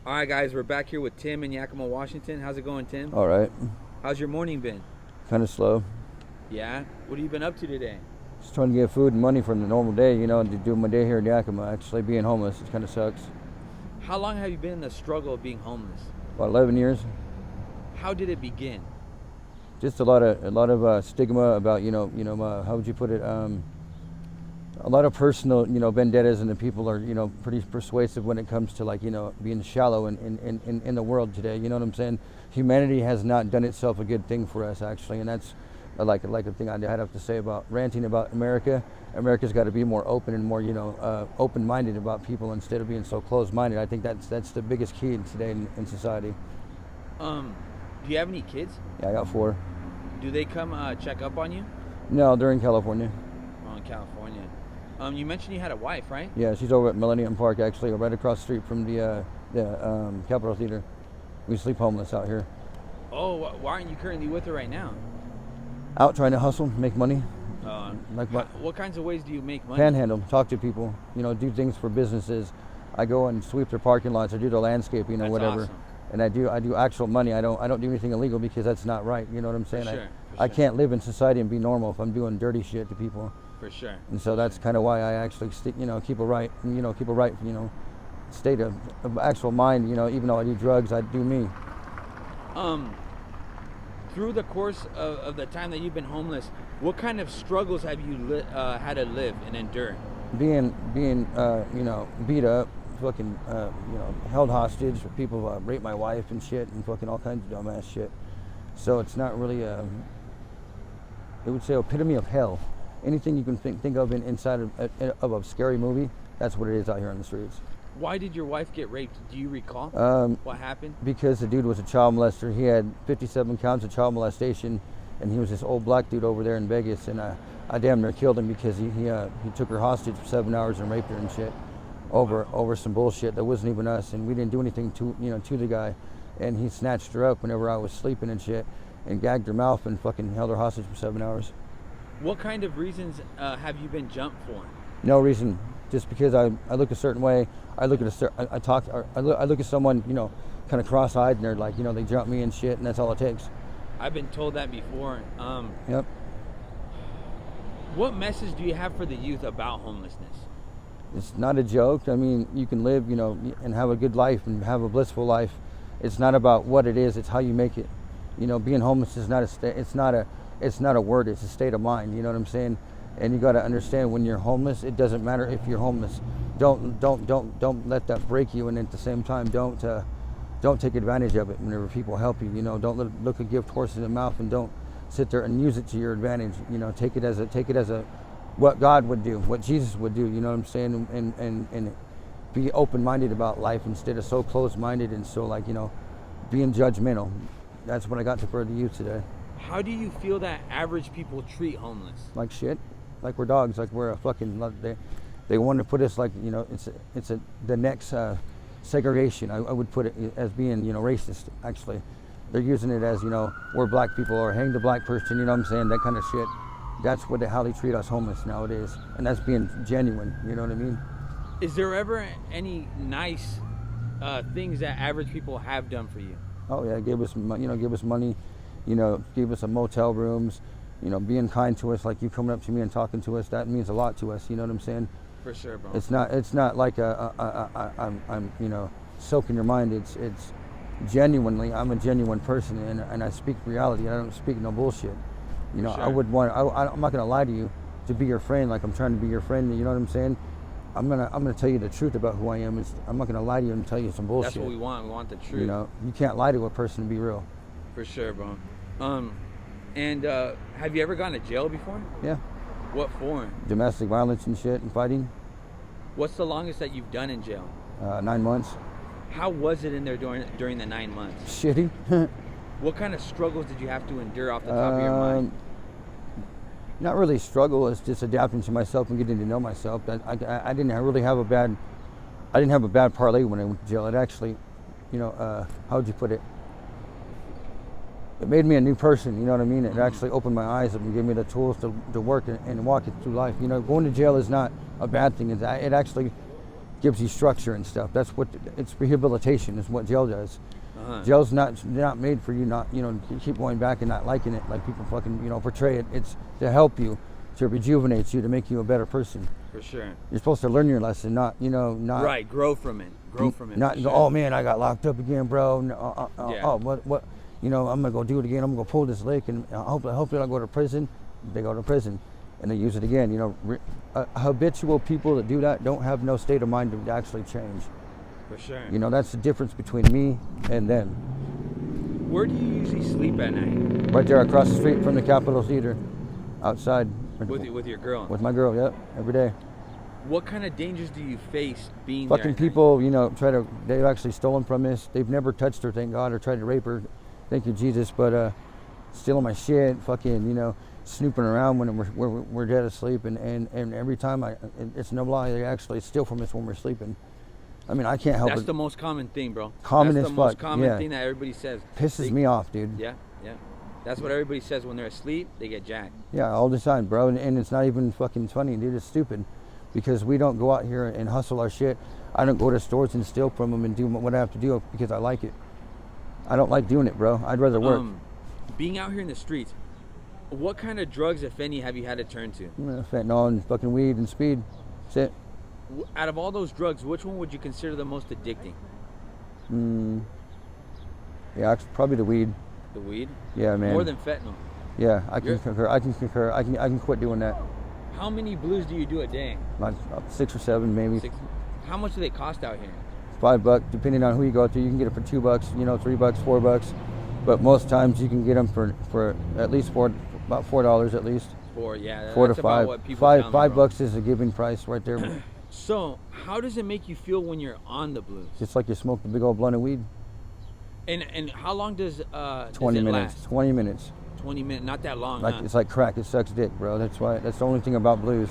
All right, guys, we're back here with Tim in Yakima, Washington. How's it going, Tim? All right. How's your morning been? Kind of slow. Yeah? What have you been up to today? Just trying to get food and money from the normal day, to do my day here in Yakima. Actually, being homeless, it kind of sucks. How long have you been in the struggle of being homeless? About 11 years. How did it begin? Just a lot of stigma about, how would you put it? A lot of personal, vendettas, and the people are, pretty persuasive when it comes to being shallow in the world today. You know what I'm saying? Humanity has not done itself a good thing for us, actually, and that's like a thing I'd have to say about ranting about America. America's got to be more open and more, open-minded about people instead of being so closed-minded. I think that's the biggest key today in society. Do you have any kids? Yeah, I got 4. Do they come check up on you? No, they're in California. Oh, in California. You mentioned you had a wife, right? Yeah, she's over at Millennium Park, actually, right across the street from the Capitol Theater. We sleep homeless out here. Oh, why aren't you currently with her right now? Out trying to hustle, make money. What kinds of ways do you make money? Panhandle, talk to people, do things for businesses. I go and sweep their parking lots, I do their landscaping, That's whatever. Awesome. And I do actual money. I don't do anything illegal because that's not right. You know what I'm saying? For sure. I can't live in society and be normal if I'm doing dirty shit to people. For sure. And so that's kind of why I actually keep a right, state of actual mind. Even though I do drugs, I do me. Through the course of the time that you've been homeless, what kind of struggles have you had to live and endure? Being beat up, fucking held hostage. People rape my wife and shit, and fucking all kinds of dumbass shit. So it's not really it would say epitome of hell. Anything you can think of inside of a scary movie, that's what it is out here on the streets. Why did your wife get raped? Do you recall what happened? Because the dude was a child molester. He had 57 counts of child molestation, and he was this old black dude over there in Vegas, and I damn near killed him because he took her hostage for 7 hours and raped her and shit over some bullshit that wasn't even us, and we didn't do anything to the guy, and he snatched her up whenever I was sleeping and shit, and gagged her mouth and fucking held her hostage for 7 hours. What kind of reasons have you been jumped for? No reason. Just because I look a certain way. I look at someone, kind of cross-eyed, and they're like, they jump me and shit, and that's all it takes. I've been told that before. Yep. What message do you have for the youth about homelessness? It's not a joke. I mean, you can live, and have a good life and have a blissful life. It's not about what it is. It's how you make it. Being homeless is not it's not a word. It's a state of mind. You know what I'm saying? And you got to understand, when you're homeless, it doesn't matter if you're homeless. Don't let that break you, and at the same time, don't take advantage of it whenever people help you. Don't look a gift horse in the mouth, and don't sit there and use it to your advantage. Take it as a what God would do, what Jesus would do. You know what I'm saying? And be open-minded about life instead of so closed-minded and so being judgmental. That's what I got to for the youth today. How do you feel that average people treat homeless? Like shit. Like we're dogs, like we're a fucking, they want to put us it's the next segregation. I would put it as being, racist, actually. They're using it as, we're black people, or hang the black person, you know what I'm saying, that kind of shit. That's how they treat us homeless nowadays, and that's being genuine, you know what I mean? Is there ever any nice things that average people have done for you? Oh yeah, gave us money, gave us some motel rooms, being kind to us, like you coming up to me and talking to us, that means a lot to us, you know what I'm saying? For sure, bro. It's not like I'm soaking your mind. It's genuinely, I'm a genuine person, and I speak reality. I don't speak no bullshit. Sure. I'm not gonna lie to you to be your friend, like I'm trying to be your friend, you know what I'm saying? I'm gonna tell you the truth about who I am. I'm not gonna lie to you and tell you some bullshit. That's what we want. We want the truth. You can't lie to a person to be real. For sure, bro. And have you ever gone to jail before? Yeah. What for? Domestic violence and shit and fighting. What's the longest that you've done in jail? 9 months. How was it in there during the 9 months? Shitty. What kind of struggles did you have to endure off the top of your mind? Not really struggle. It's just adapting to myself and getting to know myself. I didn't really have a bad. I didn't have a bad parlay when I went to jail. It actually, how would you put it? It made me a new person, you know what I mean? It actually opened my eyes up and gave me the tools to work and walk it through life. Going to jail is not a bad thing. It actually gives you structure and stuff. That's what it's rehabilitation is what jail does. Jail's not made for you not to keep going back and not liking it like people fucking portray it. It's to help you, to rejuvenate you, to make you a better person. For sure. You're supposed to learn your lesson, not right. Grow from it. Not go, oh man, I got locked up again, bro. No, oh, what? I'm gonna go do it again. I'm gonna go pull this lick, and hopefully I'll go to prison. They go to prison, and they use it again. Habitual people that do that don't have no state of mind to actually change. For sure. That's the difference between me and them. Where do you usually sleep at night? Right there across the street from the Capitol Theater, outside. With your girl? With my girl, yep, every day. What kind of dangers do you face being fucking there? People, they've actually stolen from us. They've never touched her, thank God, or tried to rape her. Thank you, Jesus. But stealing my shit, fucking, snooping around when we're dead asleep. And every time, it's no lie, they actually steal from us when we're sleeping. I mean, I can't help it. That's the most common thing, bro. Common as fuck. That's the most common thing that everybody says. Pisses me off, dude. Yeah. That's what everybody says when they're asleep, they get jacked. Yeah, all the time, bro. And it's not even fucking funny, dude. It's stupid. Because we don't go out here and hustle our shit. I don't go to stores and steal from them and do what I have to do because I like it. I don't like doing it, bro. I'd rather work. Being out here in the streets, what kind of drugs, if any, have you had to turn to? Fentanyl and fucking weed and speed. That's it. Out of all those drugs, which one would you consider the most addicting? Yeah, probably the weed. The weed? Yeah, man. More than fentanyl? Yeah, I can concur. I can quit doing that. How many blues do you do a day? Like 6 or 7, maybe. 6. How much do they cost out here? $5, depending on who you go to. You can get it for $2, $3, $4. But most times you can get them for at least about $4 at least. 4, yeah. 4 to that's 5. About what people tell me, $5 is a giving price right there. So, how does it make you feel when you're on the blues? Just like you smoked a big old blunt of weed. And how long does 20 does it minutes. last? 20 minutes. 20 minutes, not that long. Like it's like crack. It sucks dick, bro. That's the only thing about blues.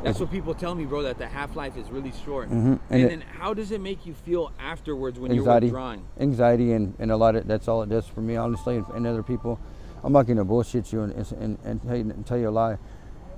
That's what people tell me, bro. That the half-life is really short. Mm-hmm. And then how does it make you feel afterwards when anxiety, you're withdrawing? Anxiety and a lot of that's all it does for me, honestly, and other people. I'm not gonna bullshit you and tell you a lie.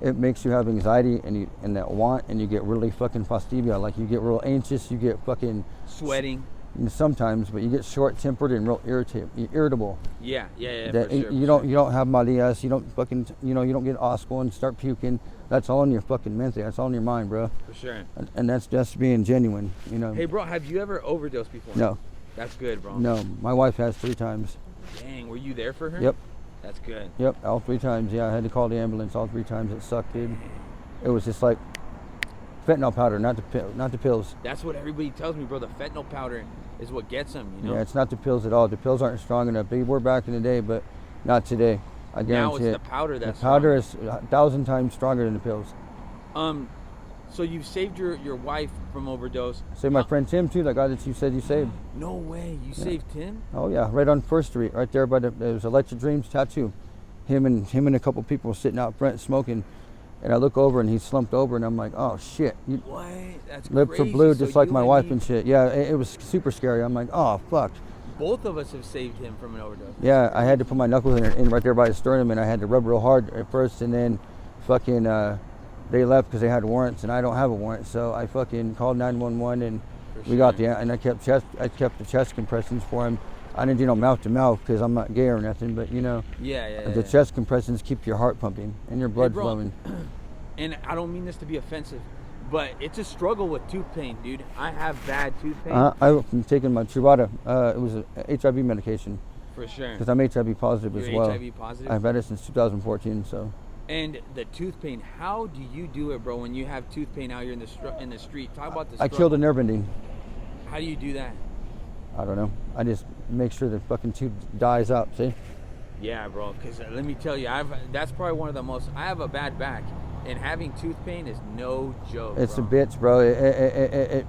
It makes you have anxiety and that want, and you get really fucking fastidia. Like you get real anxious, you get fucking sweating. Sometimes, but you get short-tempered and real irritable. Yeah, that for sure, you don't have Marias, you don't fucking, you don't get Osco and start puking. That's all in your fucking mente. That's all in your mind, bro. For sure. And that's just being genuine, Hey, bro, have you ever overdosed before? No. That's good, bro. No, my wife has 3 times. Dang, were you there for her? Yep. That's good. Yep, all 3 times. Yeah, I had to call the ambulance all 3 times. It sucked, dude. It was just like fentanyl powder, not the pills. That's what everybody tells me, bro. The fentanyl powder is what gets them, Yeah, it's not the pills at all. The pills aren't strong enough. They were back in the day, but not today. I guarantee now it's it. the powder that's the powder strong. is 1,000 times stronger than the pills. So you've saved your wife from overdose. Saved my friend Tim too. That guy that you said you saved. No way, you saved Tim? Oh yeah, right on First Street, right there by there was Electric Dreams Tattoo. Him and a couple people were sitting out front smoking. And I look over and he's slumped over and I'm like, oh shit. What? That's lips crazy. are blue just So like you my and wife me- and shit. Yeah, it was super scary. I'm like, oh fuck. Both of us have saved him from an overdose. Yeah, I had to put my knuckles in right there by his sternum and I had to rub real hard at first and then fucking they left because they had warrants and I don't have a warrant. So I fucking called 911 and we got and I kept the chest compressions for him. I didn't do no mouth to mouth because I'm not gay or nothing, but the chest compressions keep your heart pumping and your blood flowing. And I don't mean this to be offensive, but it's a struggle with tooth pain, dude. I have bad tooth pain. I've been taking my Truvada. It was a HIV medication. For sure. Because I'm HIV positive as well. HIV positive? I've had it since 2014, so. And the tooth pain, how do you do it, bro, when you have tooth pain out here in the street? Talk about the struggle. I killed a nerve ending. How do you do that? I don't know. I just make sure the fucking tooth dies up, see? Yeah, bro, because let me tell you, that's probably one of the most, I have a bad back, and having tooth pain is no joke, It's bro. a bitch, bro.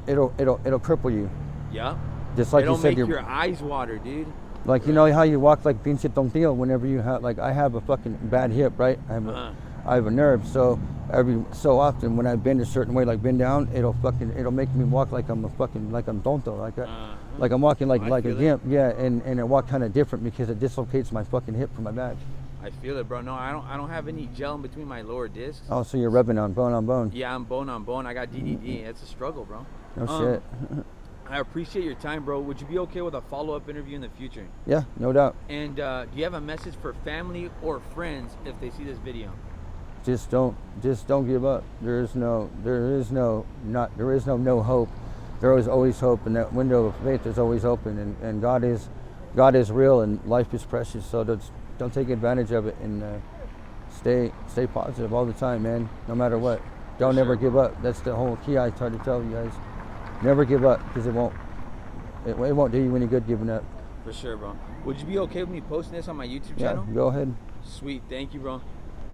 It'll cripple you. Yeah. Just like It'll you said, make your eyes water, dude. Like, you know how you walk like pinche tontillo whenever you have, like, I have a fucking bad hip, right? I have a nerve, so every so often when I bend a certain way, like bend down, it'll make me walk like I'm tonto, like I'm walking like a gimp, yeah, and I walk kind of different because it dislocates my fucking hip from my back. I feel it, bro. No, I don't have any gel in between my lower discs. Oh, so you're rubbing on bone on bone. Yeah, I'm bone on bone. I got DDD. It's a struggle, bro. No shit. I appreciate your time, bro. Would you be okay with a follow-up interview in the future? Yeah, no doubt. And do you have a message for family or friends if they see this video? Just don't give up. There is no hope. There is always hope, and that window of faith is always open. And God is real, and life is precious. So don't take advantage of it, and stay positive all the time, man. No matter what, don't ever give up. That's the whole key I try to tell you guys. Never give up, because it won't do you any good giving up. For sure, bro. Would you be okay with me posting this on my YouTube channel? Yeah, go ahead. Sweet. Thank you, bro.